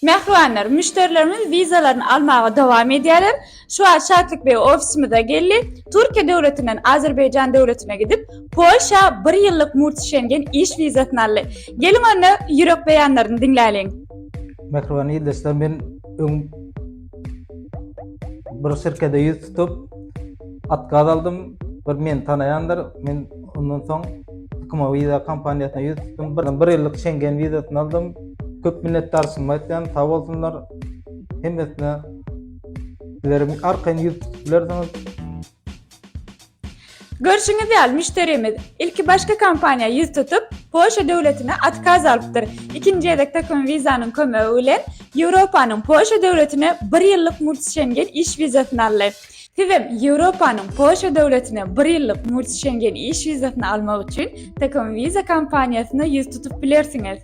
Mehruanlar, müşterilerimiz vizalarını almaya devam ediyorlar. Şu an Şatlık Bey ofisimize geldi. Türkiye devletinden Azerbaycan devletine gidip Polşa 1 yıllık murt Schengen iş vizasını aldı. Gelin onu yürek beyanlarını dinleyelim. Mehruan yıldızlar ben bir şirkete yüz tutup atkaz aldım. Bir men tanayanlar. Men ondan soň Tıkma viza kampanyasına yüz tuttum. Bir yıllık Schengen vizasını aldım. Köp minnetdarsın aytdan sağ bolsunlar. Hemmesine sizlerim arkayn yüz tutuplarsanız Görüşünüz değerli müşterimiz. İlki başka kampanya yüz tutup Polşa devletine atkaz alıptır. İkinci yedek takım vizanın kömeğiyle Avrupa'nın Polşa devletine 1 yıllık murt Schengen iş vizasını alır. Sizin Avrupa'nın Polşa devletine 1 yıllık murt Schengen iş vizasını almak için takım viza kampanyasına yüz tutup bilirsiniz.